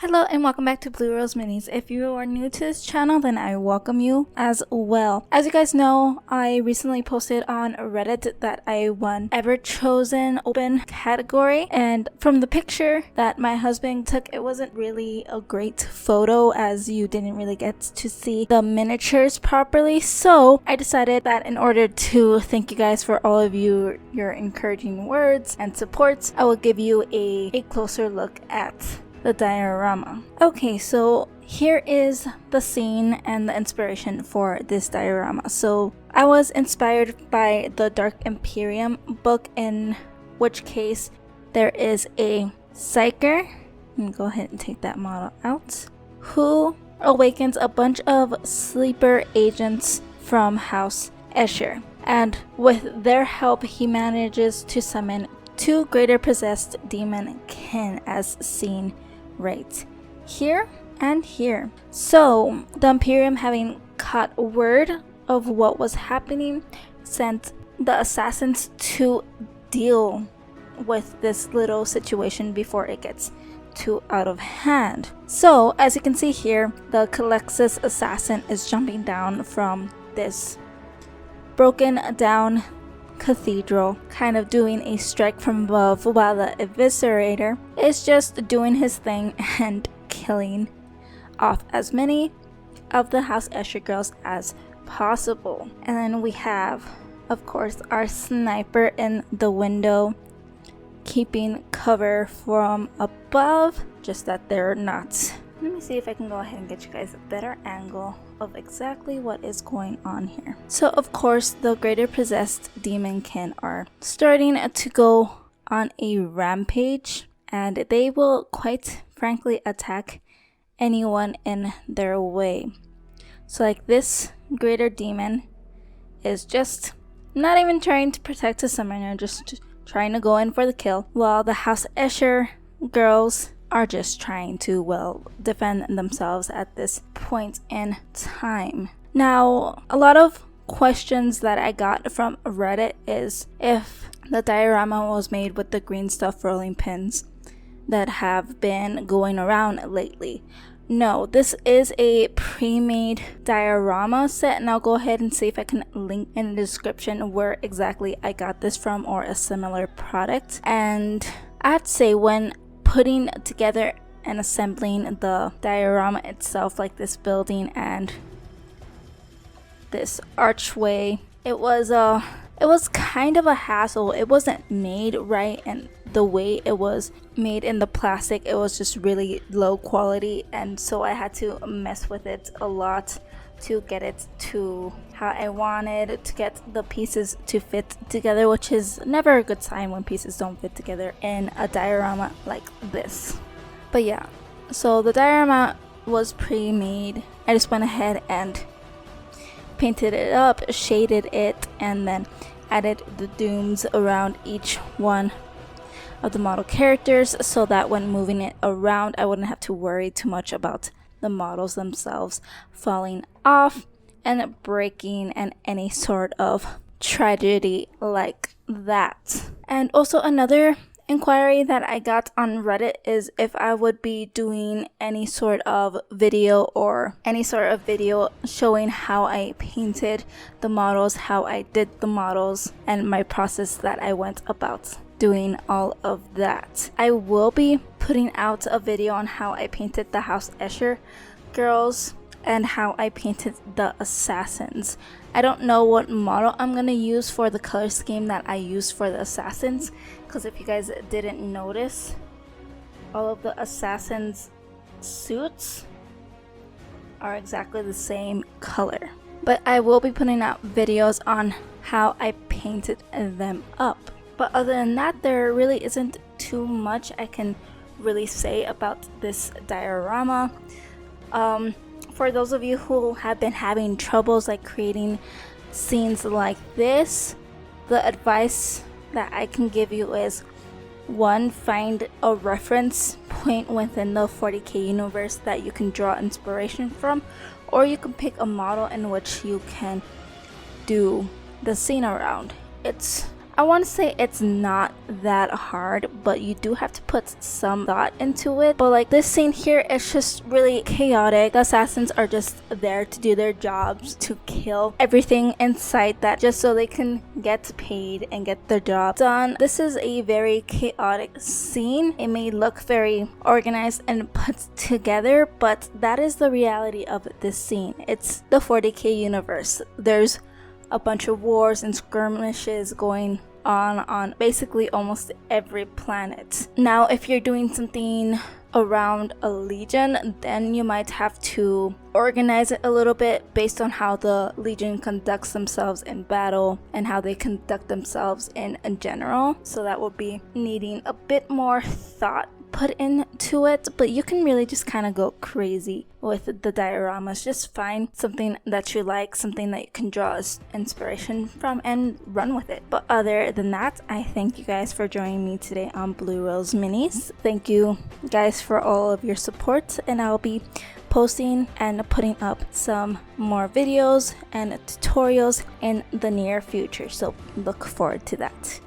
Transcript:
Hello and welcome back to Blue Rose Minis. If you are new to this channel, then I welcome you as well. As you guys know, I recently posted on Reddit that I won EverChosen open category, and from the picture that my husband took, it wasn't really a great photo as you didn't really get to see the miniatures properly. So I decided that in order to thank you guys for all of your encouraging words and supports, I will give you a closer look at the diorama. Okay, so here is the scene and the inspiration for this diorama. So I was inspired by the Dark Imperium book, in which case there is a psyker, let me go ahead and take that model out, who awakens a bunch of sleeper agents from House Escher, and with their help he manages to summon two greater possessed demon kin, as seen right here and here. So the Imperium, having caught word of what was happening, sent the assassins to deal with this little situation before it gets too out of hand. So as you can see here, the Calexis assassin is jumping down from this broken down cathedral, kind of doing a strike from above, while the eviscerator is just doing his thing and killing off as many of the House Escher girls as possible. And then we have, of course, our sniper in the window keeping cover from above, just that they're not. Let me see if I can go ahead and get you guys a better angle of exactly what is going on here. So of course the greater possessed demon kin are starting to go on a rampage, and they will quite frankly attack anyone in their way. So like this greater demon is just not even trying to protect the summoner, just trying to go in for the kill, while the House Escher girls are just trying to, well, defend themselves at this point in time. Now, a lot of questions that I got from Reddit is if the diorama was made with the green stuff rolling pins that have been going around lately. No, this is a pre-made diorama set, and I'll go ahead and see if I can link in the description where exactly I got this from or a similar product. And I'd say when putting together and assembling the diorama itself, like this building and this archway, it was kind of a hassle. It wasn't made right, and the way it was made in the plastic, it was just really low quality, and so I had to mess with it a lot to get it to how I wanted, to get the pieces to fit together, which is never a good sign when pieces don't fit together in a diorama like this. But yeah, so the diorama was pre-made. I just went ahead and painted it up, shaded it, and then added the dooms around each one of the model characters so that when moving it around I wouldn't have to worry too much about the models themselves falling off and breaking and any sort of tragedy like that. And also another inquiry that I got on Reddit is if I would be doing any sort of video showing how I painted the models, how I did the models, and my process that I went about doing all of that. I will be putting out a video on how I painted the House Escher girls and how I painted the assassins. I don't know what model I'm gonna use for the color scheme that I used for the assassins, because if you guys didn't notice, all of the assassins' suits are exactly the same color. But I will be putting out videos on how I painted them up. But other than that, there really isn't too much I can really say about this diorama. For those of you who have been having troubles like creating scenes like this, the advice that I can give you is, one, find a reference point within the 40k universe that you can draw inspiration from, or you can pick a model in which you can do the scene around. I want to say it's not that hard, but you do have to put some thought into it. But like this scene here, it's just really chaotic. The assassins are just there to do their jobs, to kill everything in sight, that just so they can get paid and get their job done. This is a very chaotic scene. It may look very organized and put together, but that is the reality of this scene. It's the 40k universe. There's a bunch of wars and skirmishes going on basically almost every planet. Now, if you're doing something around a legion, then you might have to organize it a little bit based on how the legion conducts themselves in battle and how they conduct themselves in general. So that will be needing a bit more thought put into it, but you can really just kind of go crazy with the dioramas. Just find something that you like, something that you can draw inspiration from, and run with it. But other than that, I thank you guys for joining me today on Blue Rose Minis. Thank you guys for all of your support, and I'll be posting and putting up some more videos and tutorials in the near future, so look forward to that.